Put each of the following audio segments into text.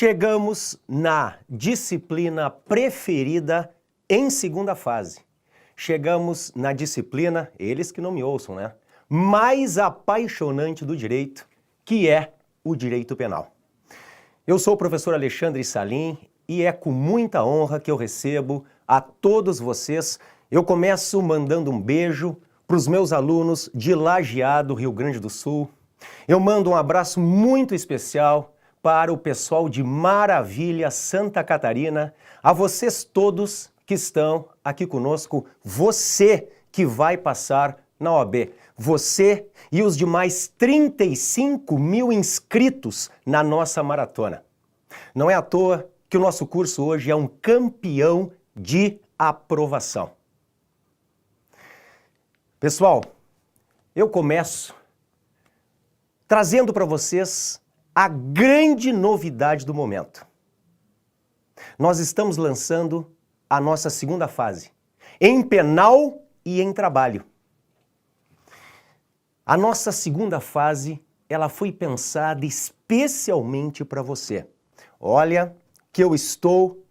Chegamos na disciplina preferida em segunda fase. Chegamos na disciplina, eles que não me ouçam, né? Mais apaixonante do direito, que é o direito penal. Eu sou o professor Alexandre Salim e é com muita honra que eu recebo a todos vocês. Eu começo mandando um beijo para os meus alunos de Lajeado, Rio Grande do Sul. Eu mando um abraço muito especial para o pessoal de Maravilha, Santa Catarina, a vocês todos que estão aqui conosco, você que vai passar na OAB, você e os demais 35 mil inscritos na nossa maratona. Não é à toa que o nosso curso hoje é um campeão de aprovação. Pessoal, eu começo trazendo para vocês a grande novidade do momento. Nós estamos lançando a nossa segunda fase, em penal e em trabalho. A nossa segunda fase, ela foi pensada especialmente para você. Olha que eu estou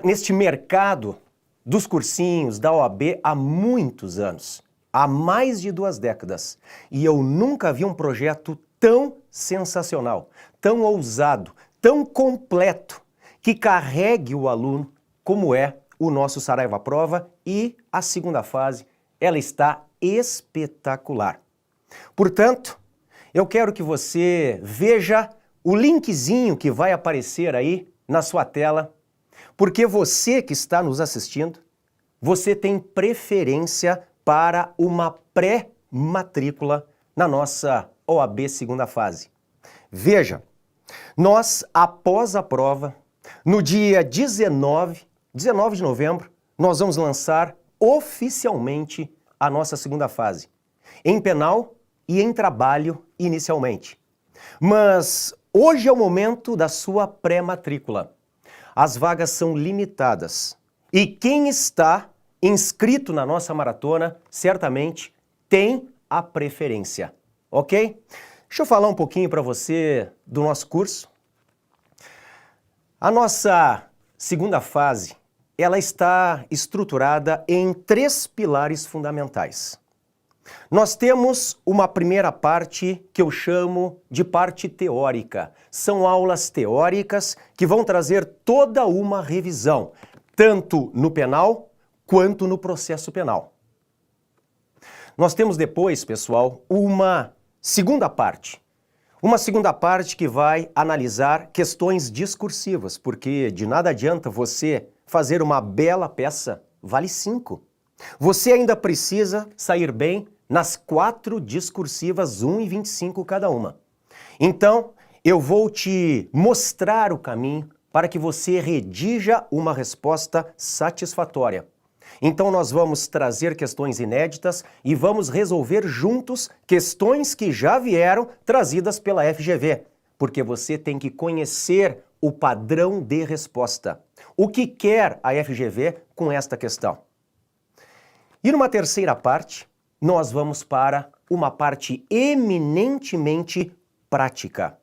neste mercado dos cursinhos da OAB há muitos anos. Há mais de 2 décadas. E eu nunca vi um projeto tão sensacional, tão ousado, tão completo, que carregue o aluno como é o nosso Saraiva Prova, e a segunda fase, ela está espetacular. Portanto, eu quero que você veja o linkzinho que vai aparecer aí na sua tela, porque você que está nos assistindo, você tem preferência para uma pré-matrícula na nossa OAB segunda fase. Veja, nós, após a prova, no dia 19 de novembro, nós vamos lançar oficialmente a nossa segunda fase, em penal e em trabalho inicialmente. Mas hoje é o momento da sua pré-matrícula. As vagas são limitadas e quem está inscrito na nossa maratona, certamente tem a preferência, ok? Deixa eu falar um pouquinho para você do nosso curso. A nossa segunda fase, ela está estruturada em 3 pilares fundamentais. Nós temos uma primeira parte que eu chamo de parte teórica. São aulas teóricas que vão trazer toda uma revisão, tanto no penal quanto no processo penal. Nós temos depois, pessoal, uma segunda parte. Uma segunda parte que vai analisar questões discursivas, porque de nada adianta você fazer uma bela peça, vale 5. Você ainda precisa sair bem nas 4 discursivas, 1,25 cada uma. Então, eu vou te mostrar o caminho para que você redija uma resposta satisfatória. Então nós vamos trazer questões inéditas e vamos resolver juntos questões que já vieram trazidas pela FGV, porque você tem que conhecer o padrão de resposta. O que quer a FGV com esta questão? E numa terceira parte, nós vamos para uma parte eminentemente prática.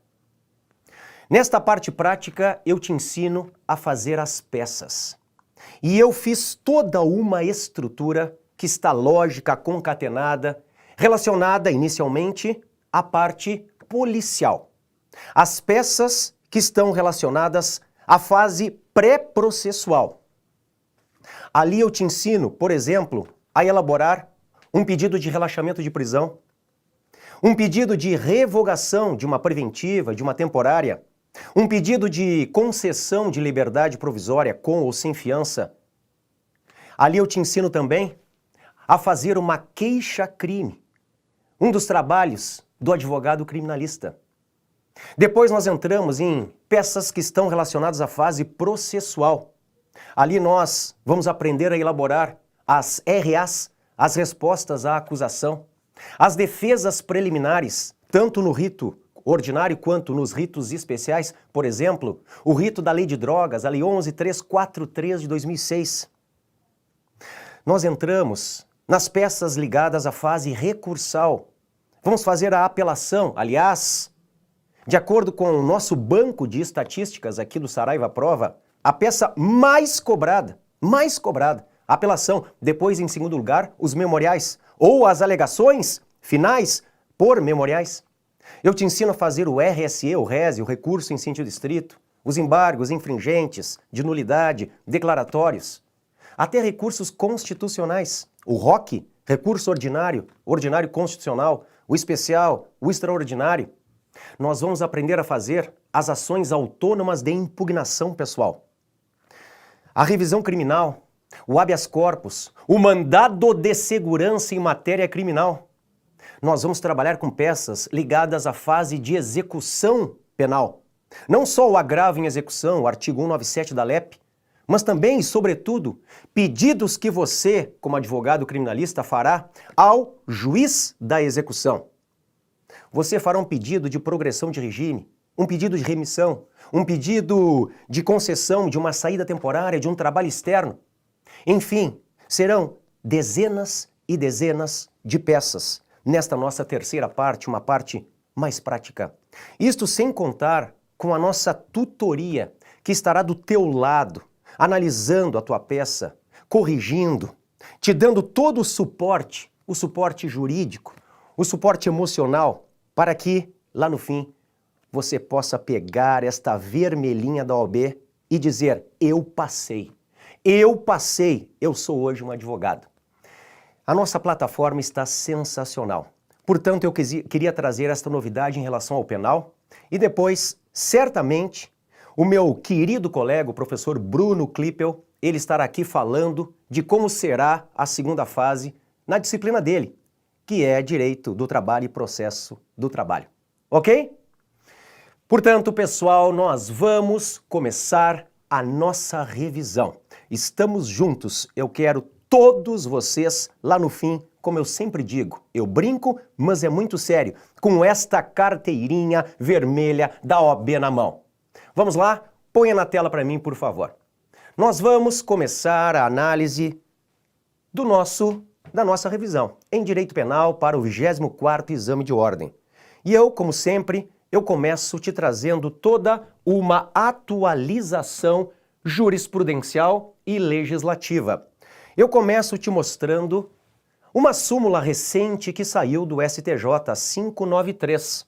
Nesta parte prática, eu te ensino a fazer as peças. E eu fiz toda uma estrutura que está lógica, concatenada, relacionada inicialmente à parte policial. As peças que estão relacionadas à fase pré-processual. Ali eu te ensino, por exemplo, a elaborar um pedido de relaxamento de prisão, um pedido de revogação de uma preventiva, de uma temporária, um pedido de concessão de liberdade provisória com ou sem fiança. Ali eu te ensino também a fazer uma queixa-crime, um dos trabalhos do advogado criminalista. Depois nós entramos em peças que estão relacionadas à fase processual. Ali nós vamos aprender a elaborar as RAs, as respostas à acusação, as defesas preliminares, tanto no rito ordinário quanto nos ritos especiais, por exemplo, o rito da Lei de Drogas, a Lei 11.343 de 2006. Nós entramos nas peças ligadas à fase recursal. Vamos fazer a apelação, aliás, De acordo com o nosso banco de estatísticas aqui do Saraiva Prova, a peça mais cobrada, apelação, depois em segundo lugar, os memoriais, ou as alegações finais por memoriais. Eu te ensino a fazer o RSE, o RESE, o recurso em sentido estrito, os embargos infringentes, de nulidade, declaratórios, até recursos constitucionais, o ROC, recurso ordinário, ordinário constitucional, o especial, o extraordinário. Nós vamos aprender a fazer as ações autônomas de impugnação pessoal. A revisão criminal, o habeas corpus, o mandado de segurança em matéria criminal. Nós vamos trabalhar com peças ligadas à fase de execução penal. Não só o agravo em execução, o artigo 197 da LEP, mas também e sobretudo pedidos que você, como advogado criminalista, fará ao juiz da execução. Você fará um pedido de progressão de regime, um pedido de remissão, um pedido de concessão de uma saída temporária, de um trabalho externo. Enfim, serão dezenas e dezenas de peças nesta nossa terceira parte, uma parte mais prática. Isto sem contar com a nossa tutoria, que estará do teu lado, analisando a tua peça, corrigindo, te dando todo o suporte jurídico, o suporte emocional, para que, lá no fim, você possa pegar esta vermelhinha da OAB e dizer: eu passei, eu sou hoje um advogado. A nossa plataforma está sensacional. Portanto, eu queria trazer esta novidade em relação ao penal e depois, certamente, o meu querido colega, o professor Bruno Klippel, ele estará aqui falando de como será a segunda fase na disciplina dele, que é Direito do Trabalho e Processo do Trabalho. Ok? Portanto, pessoal, nós vamos começar a nossa revisão. Estamos juntos. Eu quero todos vocês lá no fim, como eu sempre digo, eu brinco, mas é muito sério, com esta carteirinha vermelha da OAB na mão. Vamos lá? Ponha na tela para mim, por favor. Nós vamos começar a análise da nossa revisão em Direito Penal para o 24º Exame de Ordem. E eu, como sempre, eu começo te trazendo toda uma atualização jurisprudencial e legislativa. Eu começo te mostrando uma súmula recente que saiu do STJ 593.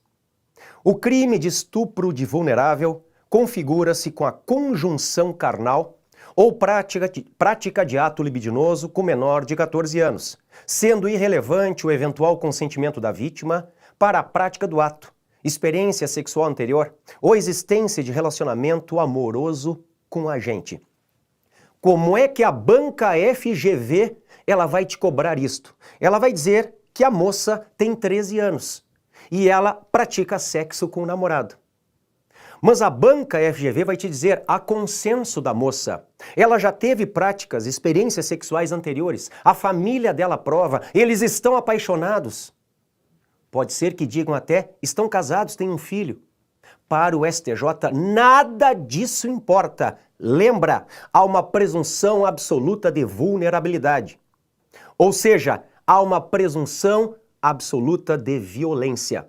O crime de estupro de vulnerável configura-se com a conjunção carnal ou prática de ato libidinoso com menor de 14 anos, sendo irrelevante o eventual consentimento da vítima para a prática do ato, experiência sexual anterior ou existência de relacionamento amoroso com o agente. Como é que a banca FGV ela vai te cobrar isto? Ela vai dizer que a moça tem 13 anos e ela pratica sexo com o namorado. Mas a banca FGV vai te dizer a consenso da moça. Ela já teve práticas, experiências sexuais anteriores. A família dela prova, eles estão apaixonados. Pode ser que digam até, estão casados, têm um filho. Para o STJ, nada disso importa. Lembra, há uma presunção absoluta de vulnerabilidade. Ou seja, há uma presunção absoluta de violência.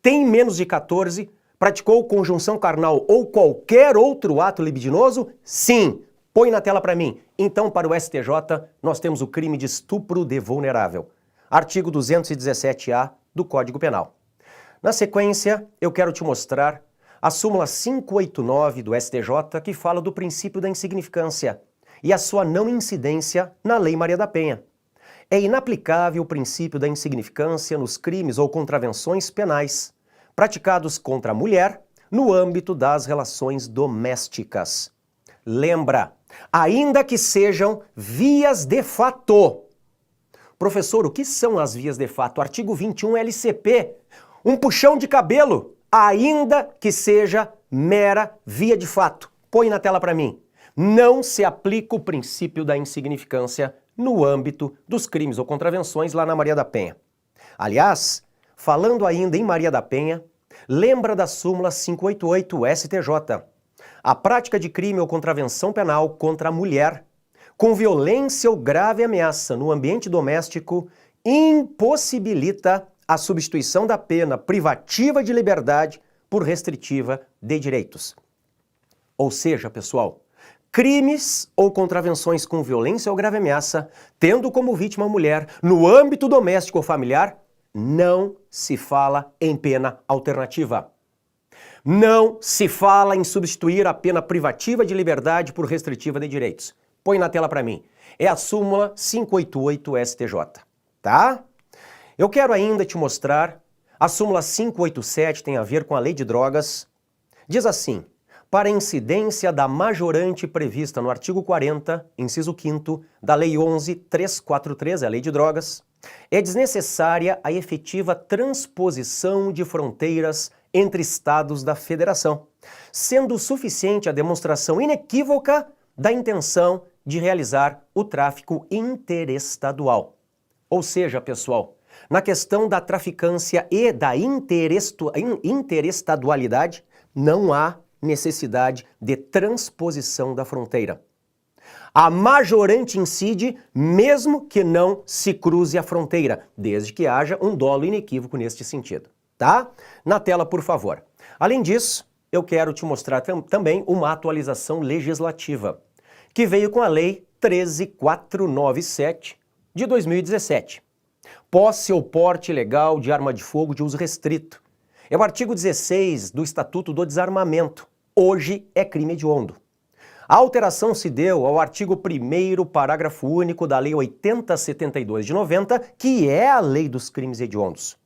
Tem menos de 14, praticou conjunção carnal ou qualquer outro ato libidinoso? Sim. Põe na tela para mim. Então, para o STJ, nós temos o crime de estupro de vulnerável. Artigo 217-A do Código Penal. Na sequência, eu quero te mostrar a súmula 589 do STJ, que fala do princípio da insignificância e a sua não incidência na Lei Maria da Penha. É inaplicável o princípio da insignificância nos crimes ou contravenções penais praticados contra a mulher no âmbito das relações domésticas. Lembra, ainda que sejam vias de fato. Professor, o que são as vias de fato? Artigo 21 LCP, um puxão de cabelo, ainda que seja mera via de fato. Põe na tela para mim. Não se aplica o princípio da insignificância no âmbito dos crimes ou contravenções lá na Maria da Penha. Aliás, falando ainda em Maria da Penha, lembra da súmula 588 STJ. A prática de crime ou contravenção penal contra a mulher com violência ou grave ameaça no ambiente doméstico impossibilita a substituição da pena privativa de liberdade por restritiva de direitos. Ou seja, pessoal, crimes ou contravenções com violência ou grave ameaça, tendo como vítima a mulher, no âmbito doméstico ou familiar, não se fala em pena alternativa. Não se fala em substituir a pena privativa de liberdade por restritiva de direitos. Põe na tela para mim. É a súmula 588 STJ, tá? Eu quero ainda te mostrar, a súmula 587 tem a ver com a lei de drogas. Diz assim: para incidência da majorante prevista no artigo 40, inciso 5º, da Lei 11.343, a Lei de Drogas, é desnecessária a efetiva transposição de fronteiras entre estados da federação, sendo suficiente a demonstração inequívoca da intenção de realizar o tráfico interestadual. Ou seja, pessoal, na questão da traficância e da interestadualidade, não há necessidade de transposição da fronteira. A majorante incide mesmo que não se cruze a fronteira, desde que haja um dolo inequívoco neste sentido, tá? Na tela, por favor. Além disso, eu quero te mostrar também uma atualização legislativa, que veio com a Lei 13.497 de 2017. Posse ou porte ilegal de arma de fogo de uso restrito. É o artigo 16 do Estatuto do Desarmamento. Hoje é crime hediondo. A alteração se deu ao artigo 1º, parágrafo único da Lei 8072 de 90, que é a Lei dos Crimes Hediondos.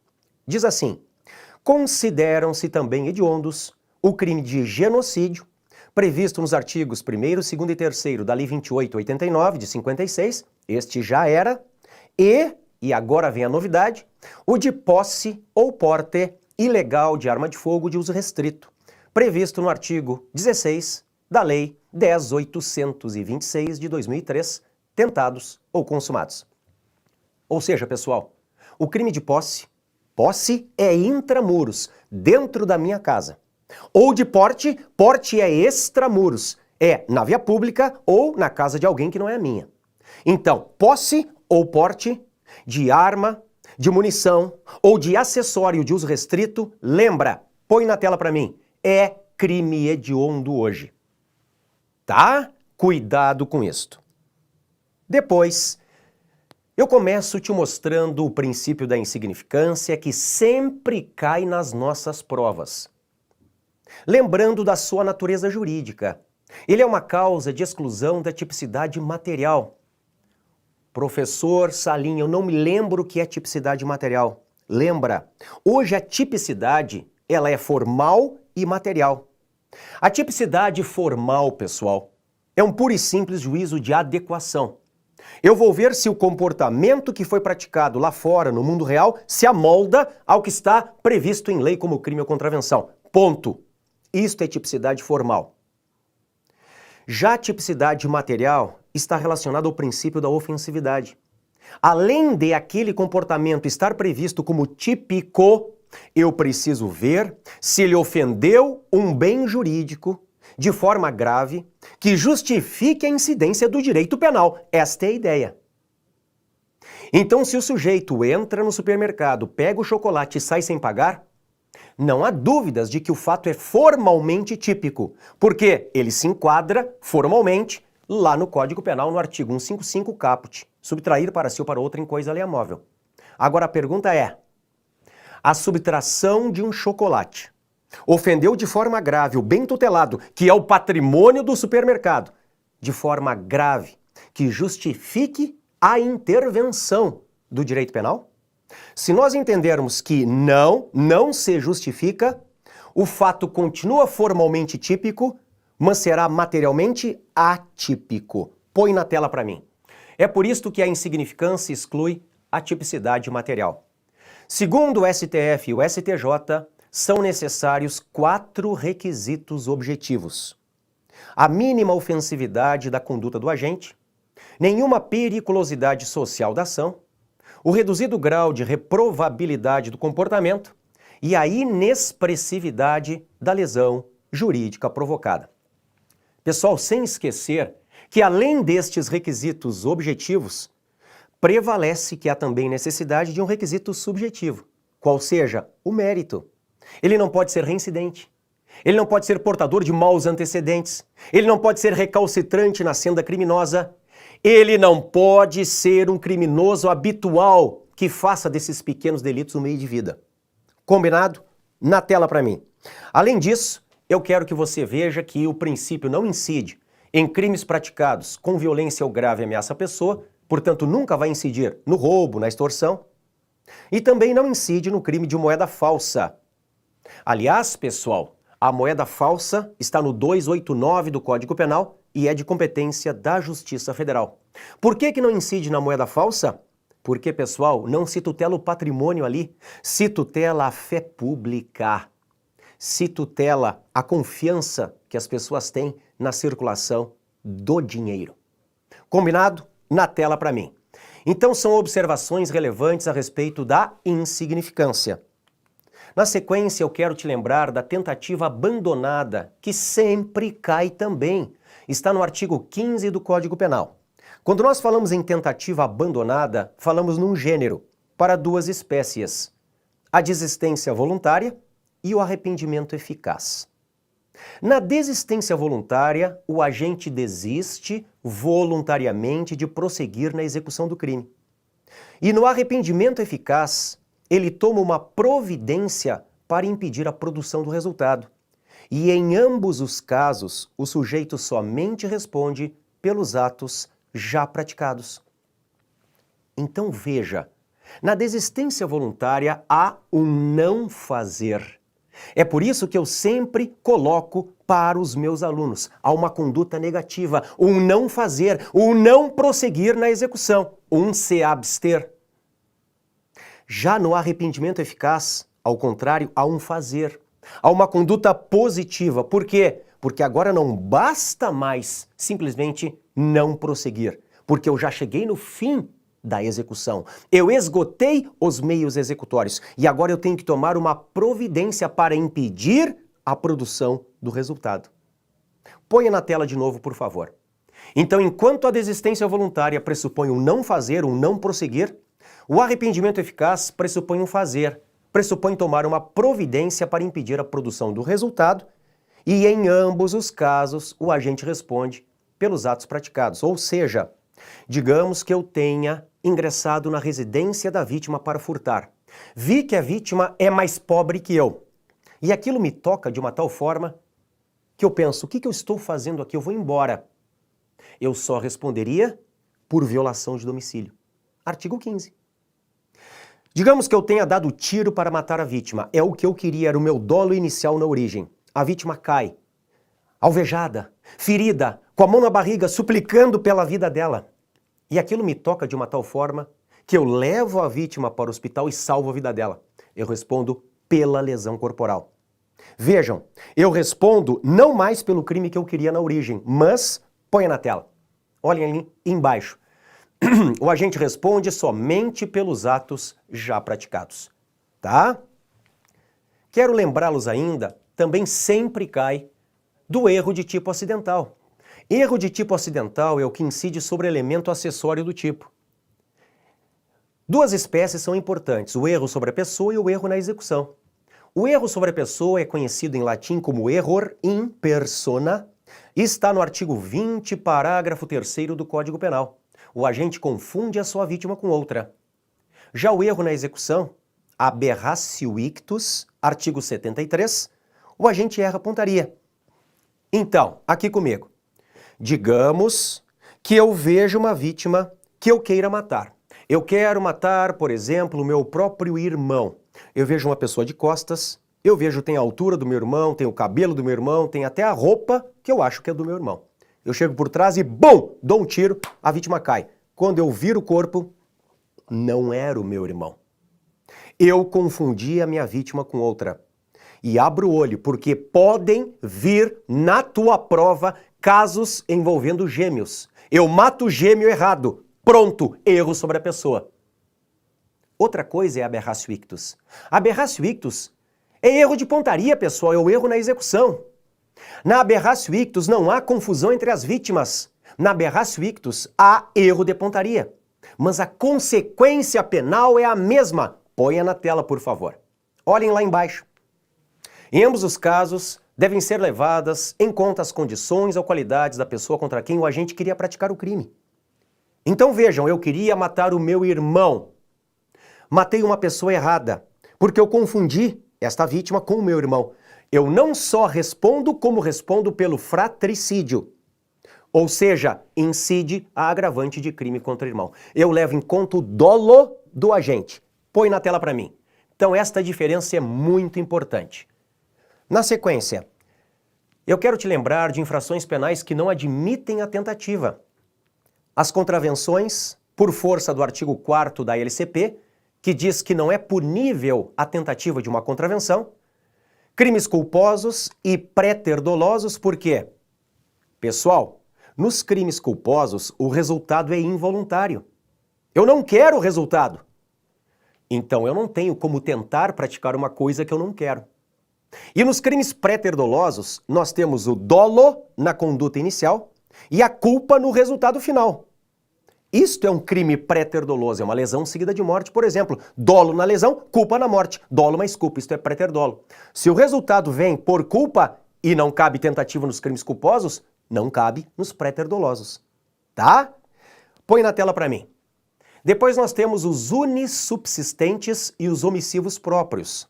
Diz assim: consideram-se também hediondos o crime de genocídio, previsto nos artigos 1º, 2º e 3º da Lei 2889 de 56, este já era, e agora vem a novidade, o de posse ou porte ilegal de arma de fogo de uso restrito, previsto no artigo 16 da Lei 10.826 de 2003, tentados ou consumados. Ou seja, pessoal, o crime de posse é intramuros, dentro da minha casa. Ou de porte é extramuros, é na via pública ou na casa de alguém que não é a minha. Então, posse ou porte de arma, de munição ou de acessório de uso restrito, lembra, põe na tela para mim, é crime hediondo hoje. Tá? Cuidado com isto. Depois, eu começo te mostrando o princípio da insignificância que sempre cai nas nossas provas. Lembrando da sua natureza jurídica. Ele é uma causa de exclusão da tipicidade material. Professor Salim, eu não me lembro o que é tipicidade material. Lembra, hoje a tipicidade, ela é formal e material. A tipicidade formal, pessoal, é um puro e simples juízo de adequação. Eu vou ver se o comportamento que foi praticado lá fora, no mundo real, se amolda ao que está previsto em lei como crime ou contravenção. Ponto. Isto é tipicidade formal. Já a tipicidade material está relacionada ao princípio da ofensividade. Além de aquele comportamento estar previsto como típico, eu preciso ver se ele ofendeu um bem jurídico de forma grave que justifique a incidência do direito penal. Esta é a ideia. Então, se o sujeito entra no supermercado, pega o chocolate e sai sem pagar, não há dúvidas de que o fato é formalmente típico, porque ele se enquadra formalmente lá no Código Penal, no artigo 155 caput, subtrair para si ou para outra em coisa alheia móvel. Agora a pergunta é: a subtração de um chocolate ofendeu de forma grave o bem tutelado, que é o patrimônio do supermercado, de forma grave, que justifique a intervenção do direito penal? Se nós entendermos que não se justifica, o fato continua formalmente típico, mas será materialmente atípico. Põe na tela para mim. É por isso que a insignificância exclui a tipicidade material. Segundo o STF e o STJ, são necessários 4 requisitos objetivos: a mínima ofensividade da conduta do agente, nenhuma periculosidade social da ação, o reduzido grau de reprovabilidade do comportamento e a inexpressividade da lesão jurídica provocada. Pessoal, sem esquecer que além destes requisitos objetivos, prevalece que há também necessidade de um requisito subjetivo, qual seja o mérito. Ele não pode ser reincidente. Ele não pode ser portador de maus antecedentes. Ele não pode ser recalcitrante na senda criminosa. Ele não pode ser um criminoso habitual que faça desses pequenos delitos um meio de vida. Combinado? Na tela para mim. Além disso, eu quero que você veja que o princípio não incide em crimes praticados com violência ou grave ameaça à pessoa, portanto nunca vai incidir no roubo, na extorsão, e também não incide no crime de moeda falsa. Aliás, pessoal, a moeda falsa está no 289 do Código Penal e é de competência da Justiça Federal. Por que não incide na moeda falsa? Porque, pessoal, não se tutela o patrimônio ali, se tutela a fé pública, se tutela a confiança que as pessoas têm na circulação do dinheiro. Combinado? Na tela para mim. Então são observações relevantes a respeito da insignificância. Na sequência, eu quero te lembrar da tentativa abandonada, que sempre cai também. Está no artigo 15 do Código Penal. Quando nós falamos em tentativa abandonada, falamos num gênero, para duas espécies: a desistência voluntária e o arrependimento eficaz. Na desistência voluntária, o agente desiste voluntariamente de prosseguir na execução do crime. E no arrependimento eficaz, ele toma uma providência para impedir a produção do resultado. E em ambos os casos, o sujeito somente responde pelos atos já praticados. Então veja, na desistência voluntária há um não fazer. É por isso que eu sempre coloco para os meus alunos, há uma conduta negativa, um não fazer, um não prosseguir na execução, um se abster. Já no arrependimento eficaz, ao contrário, há um fazer, há uma conduta positiva. Por quê? Porque agora não basta mais simplesmente não prosseguir, porque eu já cheguei no fim da execução. Eu esgotei os meios executórios e agora eu tenho que tomar uma providência para impedir a produção do resultado. Ponha na tela de novo, por favor. Então, enquanto a desistência voluntária pressupõe um não fazer, um não prosseguir, o arrependimento eficaz pressupõe um fazer, pressupõe tomar uma providência para impedir a produção do resultado e, em ambos os casos, o agente responde pelos atos praticados. Ou seja, digamos que eu tenha ingressado na residência da vítima para furtar. Vi que a vítima é mais pobre que eu. E aquilo me toca de uma tal forma que eu penso, o que eu estou fazendo aqui? Eu vou embora. Eu só responderia por violação de domicílio. Artigo 15. Digamos que eu tenha dado tiro para matar a vítima. É o que eu queria, era o meu dolo inicial na origem. A vítima cai, alvejada, ferida, com a mão na barriga, suplicando pela vida dela. E aquilo me toca de uma tal forma que eu levo a vítima para o hospital e salvo a vida dela. Eu respondo pela lesão corporal. Vejam, eu respondo não mais pelo crime que eu queria na origem, mas ponha na tela. Olhem ali embaixo. O agente responde somente pelos atos já praticados. Tá? Quero lembrá-los ainda, também sempre cai do erro de tipo acidental. Erro de tipo acidental é o que incide sobre elemento acessório do tipo. Duas espécies são importantes, o erro sobre a pessoa e o erro na execução. O erro sobre a pessoa é conhecido em latim como error in persona e está no artigo 20, parágrafo 3º do Código Penal. O agente confunde a sua vítima com outra. Já o erro na execução, aberratio ictus, artigo 73, o agente erra a pontaria. Então, aqui comigo. Digamos que eu vejo uma vítima que eu queira matar. Eu quero matar, por exemplo, o meu próprio irmão. Eu vejo uma pessoa de costas, eu vejo tem a altura do meu irmão, tem o cabelo do meu irmão, tem até a roupa que eu acho que é do meu irmão. Eu chego por trás e, bum, dou um tiro, a vítima cai. Quando eu viro o corpo, não era o meu irmão. Eu confundi a minha vítima com outra. E abro o olho, porque podem vir na tua prova casos envolvendo gêmeos. Eu mato o gêmeo errado. Pronto, erro sobre a pessoa. Outra coisa é a aberratio ictus. Aberratio ictus é erro de pontaria, pessoal, é o erro na execução. Na aberratio ictus não há confusão entre as vítimas. Na aberratio ictus há erro de pontaria. Mas a consequência penal é a mesma. Ponha na tela, por favor. Olhem lá embaixo. Em ambos os casos, devem ser levadas em conta as condições ou qualidades da pessoa contra quem o agente queria praticar o crime. Então vejam, eu queria matar o meu irmão. Matei uma pessoa errada, porque eu confundi esta vítima com o meu irmão. Eu não só respondo, como respondo pelo fratricídio. Ou seja, incide a agravante de crime contra o irmão. Eu levo em conta o dolo do agente. Põe na tela para mim. Então esta diferença é muito importante. Na sequência, eu quero te lembrar de infrações penais que não admitem a tentativa. As contravenções, por força do artigo 4º da LCP, que diz que não é punível a tentativa de uma contravenção, crimes culposos e pré-ter-dolosos, por quê? Pessoal, nos crimes culposos, o resultado é involuntário. Eu não quero o resultado. Então eu não tenho como tentar praticar uma coisa que eu não quero. E nos crimes pré-ter-dolosos, nós temos o dolo na conduta inicial e a culpa no resultado final. Isto é um crime pré-ter-doloso, é uma lesão seguida de morte, por exemplo. Dolo na lesão, culpa na morte. Dolo mais culpa, isto é pré-ter-dolo. Se o resultado vem por culpa e não cabe tentativa nos crimes culposos, não cabe nos pré-ter-dolosos. Tá? Põe na tela para mim. Depois nós temos os unissubsistentes e os omissivos próprios.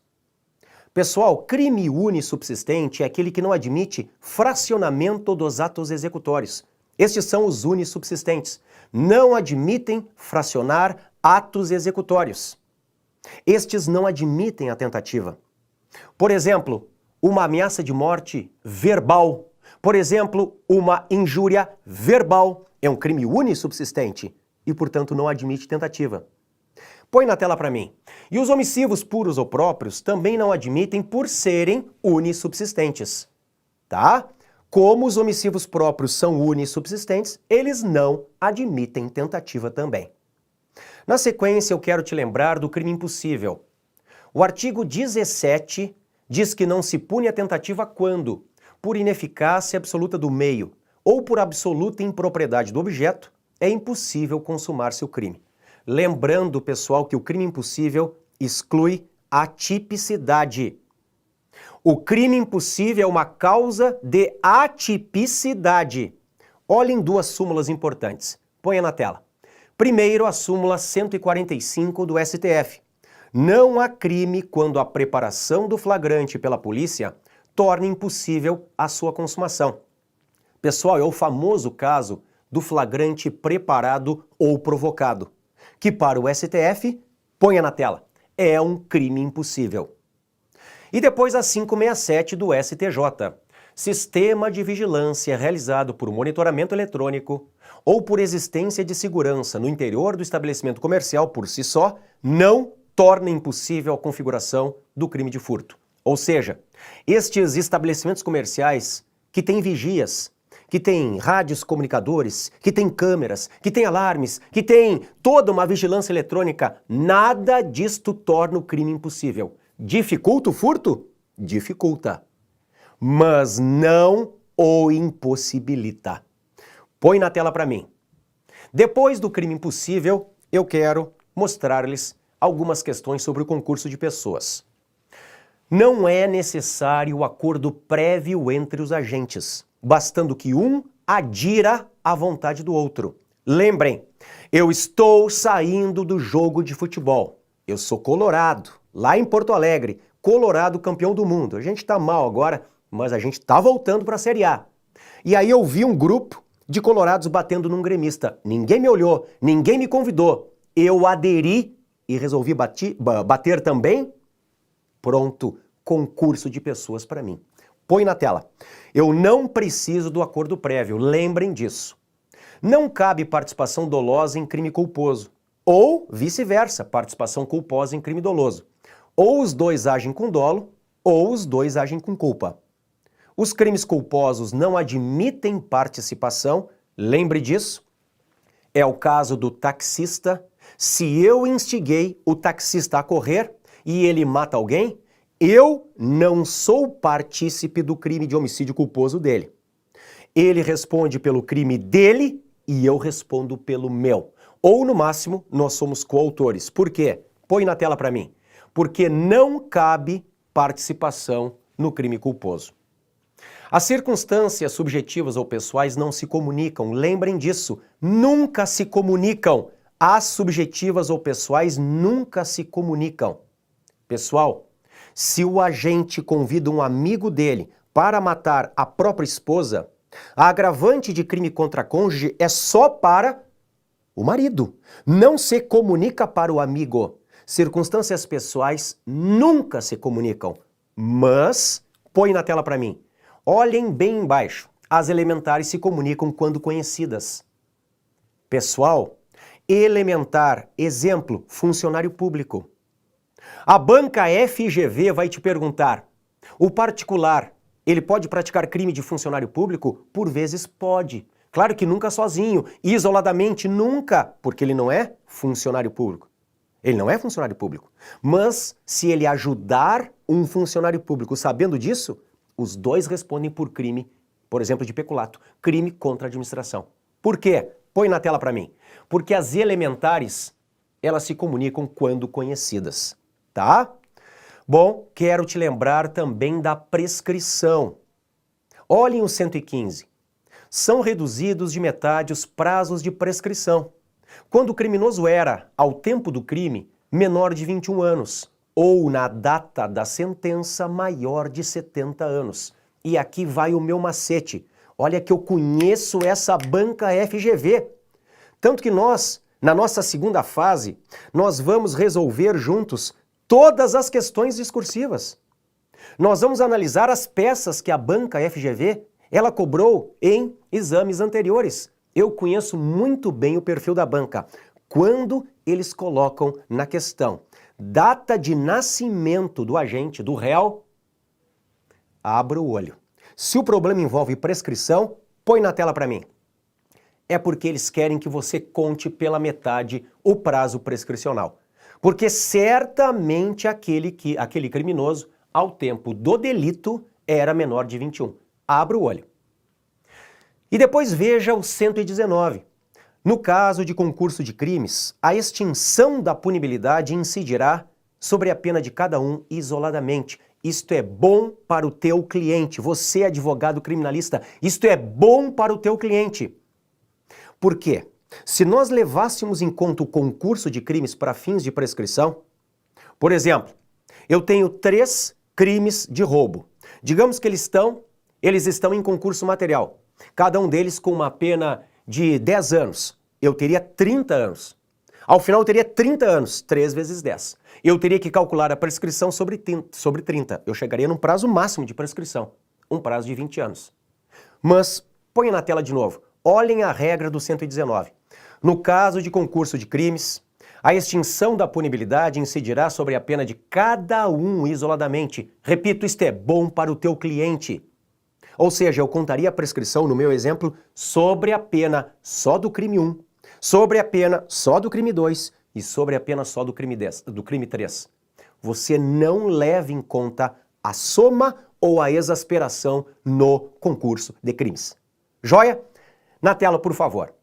Pessoal, crime unissubsistente é aquele que não admite fracionamento dos atos executórios. Estes são os unissubsistentes. Não admitem fracionar atos executórios. Estes não admitem a tentativa. Por exemplo, uma ameaça de morte verbal. Por exemplo, uma injúria verbal é um crime unissubsistente e, portanto, não admite tentativa. Põe na tela para mim. E os omissivos puros ou próprios também não admitem por serem unissubsistentes. Tá? Como os omissivos próprios são unissubsistentes, eles não admitem tentativa também. Na sequência, eu quero te lembrar do crime impossível. O artigo 17 diz que não se pune a tentativa quando, por ineficácia absoluta do meio ou por absoluta impropriedade do objeto, é impossível consumar-se o crime. Lembrando, pessoal, que o crime impossível exclui a tipicidade. O crime impossível é uma causa de atipicidade. Olhem duas súmulas importantes. Ponha na tela. Primeiro, a súmula 145 do STF. Não há crime quando a preparação do flagrante pela polícia torna impossível a sua consumação. Pessoal, é o famoso caso do flagrante preparado ou provocado, que para o STF, ponha na tela, é um crime impossível. E depois a 567 do STJ. Sistema de vigilância realizado por monitoramento eletrônico ou por existência de segurança no interior do estabelecimento comercial por si só, não torna impossível a configuração do crime de furto. Ou seja, estes estabelecimentos comerciais que têm vigias, que têm rádios comunicadores, que têm câmeras, que têm alarmes, que têm toda uma vigilância eletrônica, nada disto torna o crime impossível. Dificulta o furto? Dificulta. Mas não o impossibilita. Põe na tela para mim. Depois do crime impossível, eu quero mostrar-lhes algumas questões sobre o concurso de pessoas. Não é necessário o acordo prévio entre os agentes, bastando que um adira à vontade do outro. Lembrem, eu estou saindo do jogo de futebol. Eu sou colorado, lá em Porto Alegre, Colorado campeão do mundo. A gente tá mal agora, mas a gente tá voltando para a Série A. E aí eu vi um grupo de colorados batendo num gremista. Ninguém me olhou, ninguém me convidou. Eu aderi e resolvi bater também. Pronto, concurso de pessoas para mim. Põe na tela. Eu não preciso do acordo prévio, lembrem disso. Não cabe participação dolosa em crime culposo. Ou, vice-versa, participação culposa em crime doloso. Ou os dois agem com dolo, ou os dois agem com culpa. Os crimes culposos não admitem participação, lembre disso. É o caso do taxista. Se eu instiguei o taxista a correr e ele mata alguém, eu não sou partícipe do crime de homicídio culposo dele. Ele responde pelo crime dele e eu respondo pelo meu. Ou, no máximo, nós somos coautores. Por quê? Põe na tela para mim. Porque não cabe participação no crime culposo. As circunstâncias subjetivas ou pessoais não se comunicam, lembrem disso, nunca se comunicam. As subjetivas ou pessoais nunca se comunicam. Pessoal, se o agente convida um amigo dele para matar a própria esposa, a agravante de crime contra cônjuge é só para o marido. Não se comunica para o amigo. Circunstâncias pessoais nunca se comunicam. Mas, põe na tela para mim. Olhem bem embaixo. As elementares se comunicam quando conhecidas. Pessoal, elementar, exemplo, funcionário público. A banca FGV vai te perguntar, o particular, ele pode praticar crime de funcionário público? Por vezes pode. Claro que nunca sozinho, isoladamente nunca, porque ele não é funcionário público. Ele não é funcionário público. Mas se ele ajudar um funcionário público sabendo disso, os dois respondem por crime, por exemplo, de peculato, crime contra a administração. Por quê? Põe na tela para mim. Porque as elementares, elas se comunicam quando conhecidas, tá? Bom, quero te lembrar também da prescrição. Olhem o 115. São reduzidos de metade os prazos de prescrição. Quando o criminoso era, ao tempo do crime, menor de 21 anos, ou na data da sentença, maior de 70 anos. E aqui vai o meu macete. Olha que eu conheço essa banca FGV. Tanto que nós, na nossa segunda fase, nós vamos resolver juntos todas as questões discursivas. Nós vamos analisar as peças que a banca FGV ela cobrou em exames anteriores. Eu conheço muito bem o perfil da banca. Quando eles colocam na questão data de nascimento do agente, do réu, abra o olho. Se o problema envolve prescrição, põe na tela para mim. É porque eles querem que você conte pela metade o prazo prescricional. Porque certamente aquele criminoso, ao tempo do delito, era menor de 21. Abra o olho. E depois veja o 119. No caso de concurso de crimes, a extinção da punibilidade incidirá sobre a pena de cada um isoladamente. Isto é bom para o teu cliente. Você, advogado criminalista, isto é bom para o teu cliente. Por quê? Se nós levássemos em conta o concurso de crimes para fins de prescrição, por exemplo, eu tenho 3 crimes de roubo. Digamos que eles estão em concurso material. Cada um deles com uma pena de 10 anos. Eu teria 30 anos. Ao final eu teria 30 anos, 3 vezes 10. Eu teria que calcular a prescrição sobre 30. Eu chegaria num prazo máximo de prescrição, um prazo de 20 anos. Mas, põe na tela de novo, olhem a regra do 119. No caso de concurso de crimes, a extinção da punibilidade incidirá sobre a pena de cada um isoladamente. Repito, isto é bom para o teu cliente. Ou seja, eu contaria a prescrição, no meu exemplo, sobre a pena só do crime 1, sobre a pena só do crime 2 e sobre a pena só do crime 3. Você não leva em conta a soma ou a exasperação no concurso de crimes. Joia? Na tela, por favor.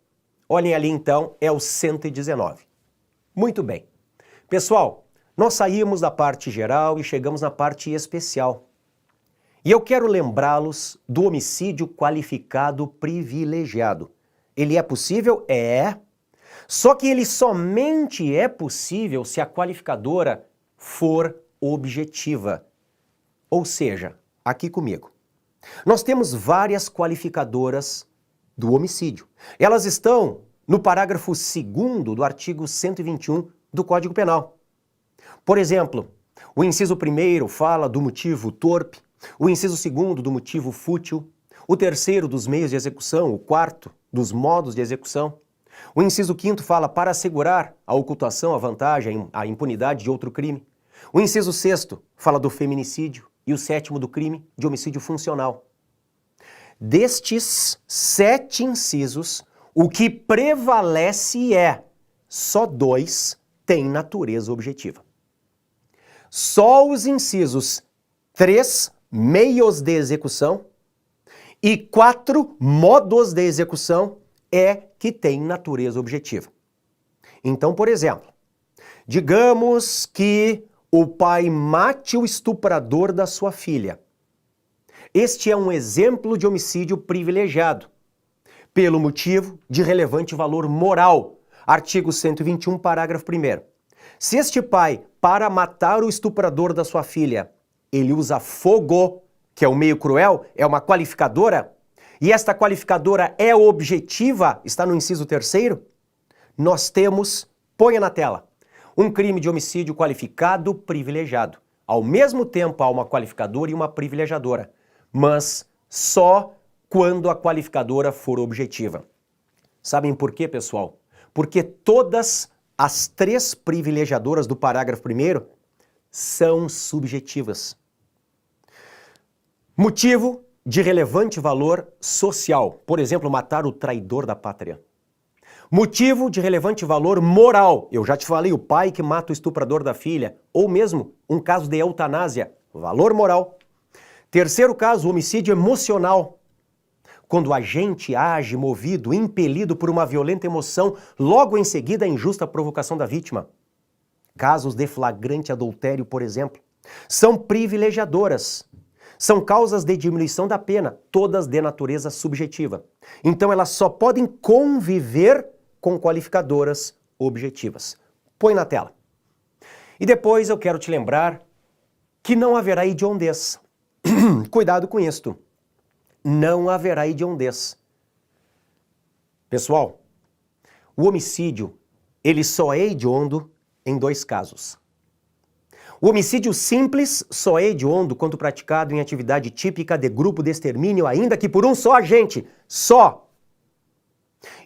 Olhem ali então, é o 119. Muito bem. Pessoal, nós saímos da parte geral e chegamos na parte especial. E eu quero lembrá-los do homicídio qualificado privilegiado. Ele é possível? É. Só que ele somente é possível se a qualificadora for objetiva. Ou seja, aqui comigo. Nós temos várias qualificadoras do homicídio. Elas estão no parágrafo 2º do artigo 121 do Código Penal. Por exemplo, o inciso 1º fala do motivo torpe, o inciso 2º do motivo fútil, o 3º dos meios de execução, o 4º dos modos de execução. O inciso 5º fala para assegurar a ocultação, a vantagem, a impunidade de outro crime. O inciso 6º fala do feminicídio e o 7º do crime de homicídio funcional. Destes 7 incisos, o que prevalece é só 2 têm natureza objetiva. Só os incisos 3, meios de execução, e 4, modos de execução, é que tem natureza objetiva. Então, por exemplo, digamos que o pai mate o estuprador da sua filha. Este é um exemplo de homicídio privilegiado, pelo motivo de relevante valor moral. Artigo 121, parágrafo 1º. Se este pai, para matar o estuprador da sua filha, ele usa fogo, que é um meio cruel, é uma qualificadora, e esta qualificadora é objetiva, está no inciso 3º, nós temos, ponha na tela, um crime de homicídio qualificado privilegiado. Ao mesmo tempo há uma qualificadora e uma privilegiadora, mas só quando a qualificadora for objetiva. Sabem por quê, pessoal? Porque todas as 3 privilegiadoras do parágrafo 1º são subjetivas. Motivo de relevante valor social. Por exemplo, matar o traidor da pátria. Motivo de relevante valor moral. Eu já te falei, o pai que mata o estuprador da filha. Ou mesmo um caso de eutanásia. Valor moral. Terceiro caso, homicídio emocional. Quando o agente age movido, impelido por uma violenta emoção, logo em seguida a injusta provocação da vítima. Casos de flagrante adultério, por exemplo, são privilegiadoras. São causas de diminuição da pena, todas de natureza subjetiva. Então elas só podem conviver com qualificadoras objetivas. Põe na tela. E depois eu quero te lembrar que não haverá hediondez. Cuidado com isto. Não haverá hediondez. Pessoal, o homicídio, ele só é hediondo em 2 casos. O homicídio simples só é hediondo quando praticado em atividade típica de grupo de extermínio, ainda que por um só agente, só.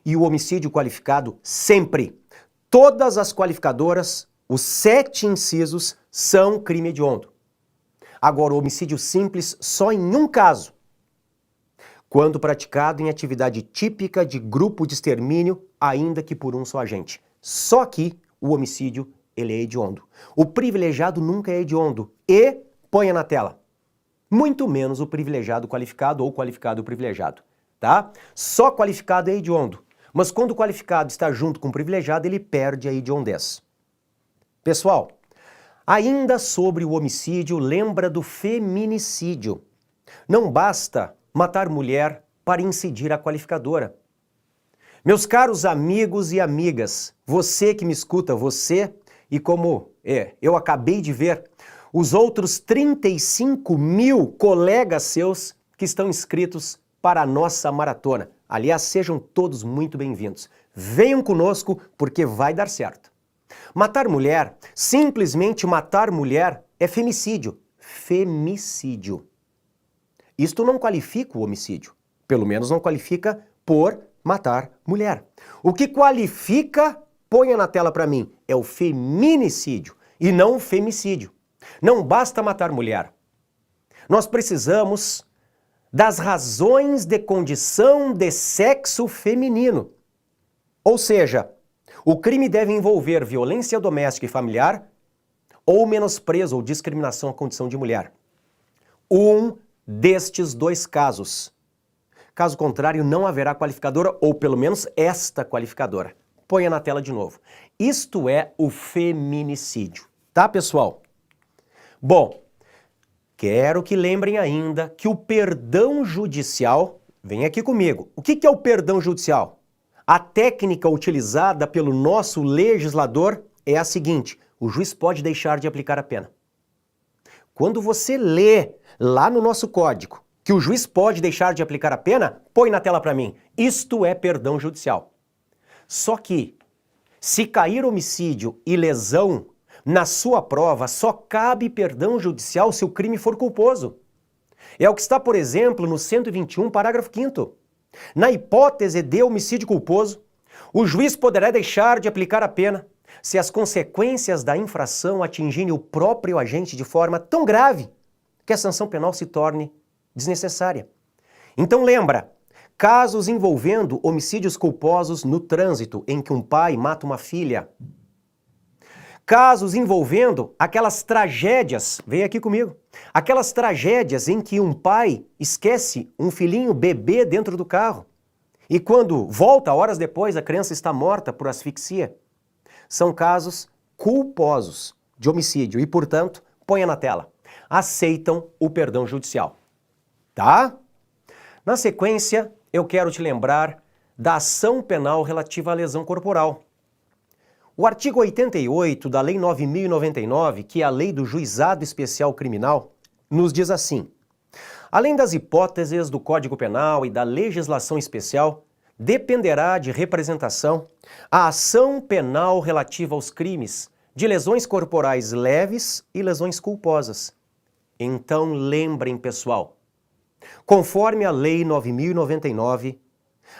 E o homicídio qualificado, sempre. Todas as qualificadoras, os 7 incisos, são crime hediondo. Agora, o homicídio simples só em um caso. Quando praticado em atividade típica de grupo de extermínio, ainda que por um só agente. Só que o homicídio, ele é hediondo. O privilegiado nunca é hediondo. E, ponha na tela, muito menos o privilegiado qualificado ou qualificado privilegiado, tá? Só qualificado é hediondo. Mas quando o qualificado está junto com o privilegiado, ele perde a hediondez. Pessoal, ainda sobre o homicídio, lembra do feminicídio. Não basta matar mulher para incidir a qualificadora. Meus caros amigos e amigas, você que me escuta, você, e como eu acabei de ver, os outros 35.000 colegas seus que estão inscritos para a nossa maratona. Aliás, sejam todos muito bem-vindos. Venham conosco porque vai dar certo. Matar mulher, simplesmente matar mulher, é femicídio. Femicídio. Isto não qualifica o homicídio. Pelo menos não qualifica por matar mulher. O que qualifica, ponha na tela para mim, é o feminicídio e não o femicídio. Não basta matar mulher. Nós precisamos das razões de condição de sexo feminino. Ou seja, o crime deve envolver violência doméstica e familiar ou menosprezo ou discriminação à condição de mulher. Um destes 2 casos. Caso contrário, não haverá qualificadora, ou pelo menos esta qualificadora. Ponha na tela de novo. Isto é o feminicídio. Tá, pessoal? Bom, quero que lembrem ainda que o perdão judicial, vem aqui comigo, o que é o perdão judicial? A técnica utilizada pelo nosso legislador é a seguinte: o juiz pode deixar de aplicar a pena. Quando você lê lá no nosso código que o juiz pode deixar de aplicar a pena, põe na tela para mim. Isto é perdão judicial. Só que, se cair homicídio e lesão na sua prova, só cabe perdão judicial se o crime for culposo. É o que está, por exemplo, no 121, parágrafo 5º. Na hipótese de homicídio culposo, o juiz poderá deixar de aplicar a pena se as consequências da infração atingirem o próprio agente de forma tão grave que a sanção penal se torne desnecessária. Então lembra, casos envolvendo homicídios culposos no trânsito, em que um pai mata uma filha. Casos envolvendo aquelas tragédias, vem aqui comigo, aquelas tragédias em que um pai esquece um filhinho bebê dentro do carro e quando volta, horas depois, a criança está morta por asfixia. São casos culposos de homicídio e, portanto, ponha na tela, aceitam o perdão judicial. tá? Na sequência, eu quero te lembrar da ação penal relativa à lesão corporal. O artigo 88 da Lei 9.099, que é a Lei do Juizado Especial Criminal, nos diz assim: além das hipóteses do Código Penal e da legislação especial, dependerá de representação a ação penal relativa aos crimes de lesões corporais leves e lesões culposas. Então lembrem, pessoal, conforme a Lei 9.099,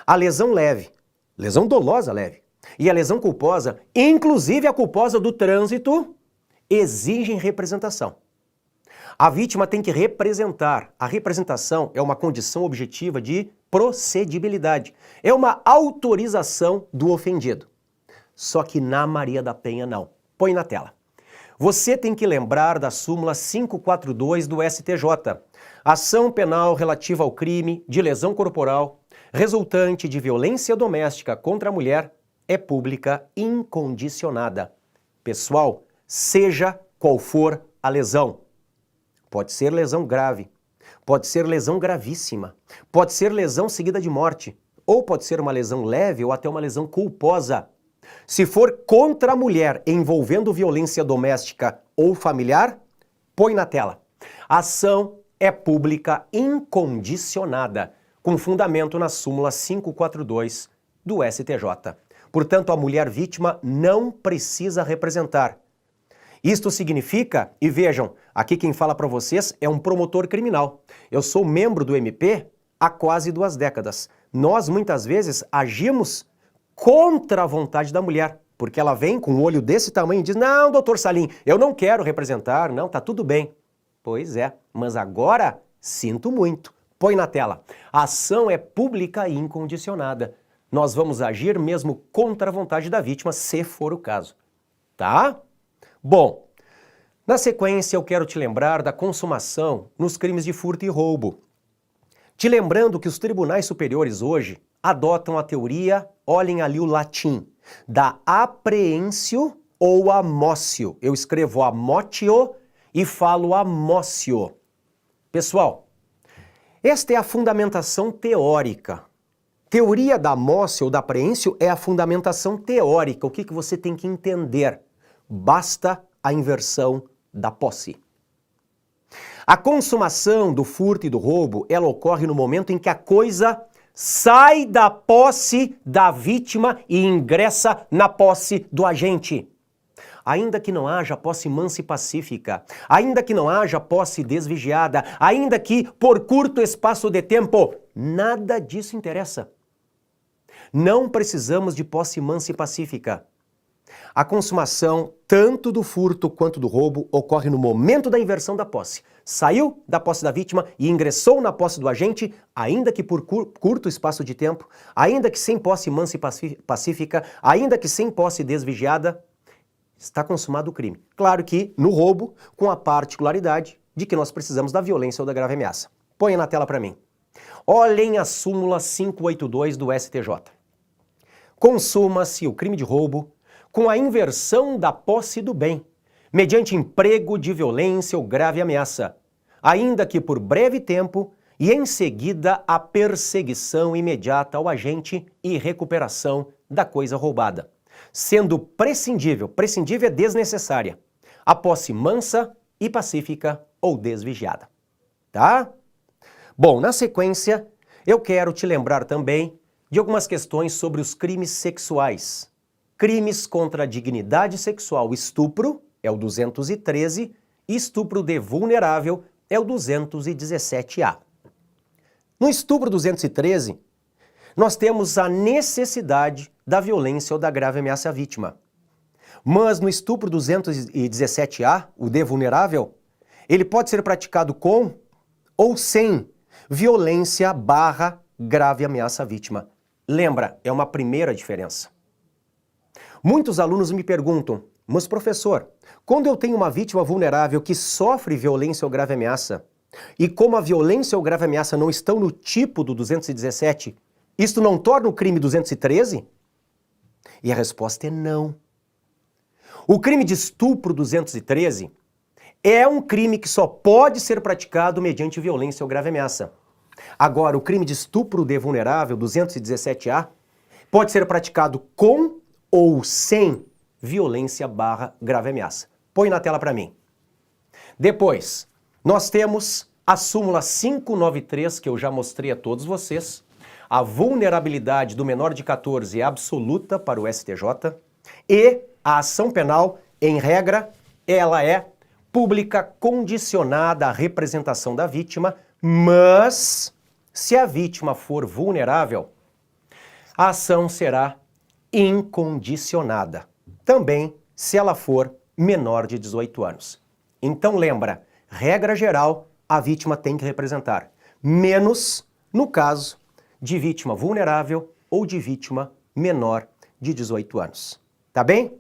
a lesão leve, lesão dolosa leve, e a lesão culposa, inclusive a culposa do trânsito, exigem representação. A vítima tem que representar. A representação é uma condição objetiva de procedibilidade. É uma autorização do ofendido. Só que na Maria da Penha não. Põe na tela. Você tem que lembrar da súmula 542 do STJ. Ação penal relativa ao crime de lesão corporal resultante de violência doméstica contra a mulher é pública incondicionada. Pessoal, seja qual for a lesão. Pode ser lesão grave, pode ser lesão gravíssima, pode ser lesão seguida de morte, ou pode ser uma lesão leve ou até uma lesão culposa. Se for contra a mulher envolvendo violência doméstica ou familiar, põe na tela. A ação é pública incondicionada, com fundamento na súmula 542 do STJ. Portanto, a mulher vítima não precisa representar. Isto significa, e vejam, aqui quem fala para vocês é um promotor criminal. Eu sou membro do MP há quase 2 décadas. Nós, muitas vezes, agimos contra a vontade da mulher, porque ela vem com um olho desse tamanho e diz: não, doutor Salim, eu não quero representar, não, tá tudo bem. Pois é, mas agora sinto muito. Põe na tela. A ação é pública e incondicionada. Nós vamos agir mesmo contra a vontade da vítima, se for o caso. Tá? Bom, na sequência eu quero te lembrar da consumação nos crimes de furto e roubo. Te lembrando que os tribunais superiores hoje adotam a teoria, olhem ali o latim, da apreensio ou amócio. Eu escrevo amotio e falo amócio. Pessoal, esta é a fundamentação teórica. Teoria da amócio ou da apreensio é a fundamentação teórica. O que você tem que entender? Basta a inversão da posse. A consumação do furto e do roubo, ela ocorre no momento em que a coisa sai da posse da vítima e ingressa na posse do agente. Ainda que não haja posse mansa e pacífica, ainda que não haja posse desvigiada, ainda que por curto espaço de tempo, nada disso interessa. Não precisamos de posse mansa e pacífica. A consumação, tanto do furto quanto do roubo, ocorre no momento da inversão da posse. Saiu da posse da vítima e ingressou na posse do agente, ainda que por curto espaço de tempo, ainda que sem posse mansa e pacífica, ainda que sem posse desvigiada, está consumado o crime. Claro que no roubo, com a particularidade de que nós precisamos da violência ou da grave ameaça. Põe na tela para mim. Olhem a súmula 582 do STJ. Consuma-se o crime de roubo com a inversão da posse do bem, mediante emprego de violência ou grave ameaça, ainda que por breve tempo e em seguida a perseguição imediata ao agente e recuperação da coisa roubada, sendo prescindível é desnecessária, a posse mansa e pacífica ou desvigiada. Tá? Bom, na sequência, eu quero te lembrar também de algumas questões sobre os crimes sexuais. Crimes contra a dignidade sexual, estupro é o 213 e estupro de vulnerável é o 217A. No estupro 213, nós temos a necessidade da violência ou da grave ameaça à vítima. Mas no estupro 217A, o de vulnerável, ele pode ser praticado com ou sem violência / grave ameaça à vítima. Lembra, é uma primeira diferença. Muitos alunos me perguntam: mas professor, quando eu tenho uma vítima vulnerável que sofre violência ou grave ameaça, e como a violência ou grave ameaça não estão no tipo do 217, isto não torna o crime 213? E a resposta é não. O crime de estupro 213 é um crime que só pode ser praticado mediante violência ou grave ameaça. Agora, o crime de estupro de vulnerável, 217-A, pode ser praticado com ou sem violência/grave ameaça. Põe na tela para mim. Depois, nós temos a súmula 593, que eu já mostrei a todos vocês. A vulnerabilidade do menor de 14 é absoluta para o STJ e a ação penal, em regra, ela é pública condicionada à representação da vítima, mas se a vítima for vulnerável, a ação será incondicionada. Também se ela for menor de 18 anos. Então lembra, regra geral, a vítima tem que representar, menos no caso de vítima vulnerável ou de vítima menor de 18 anos. Tá bem?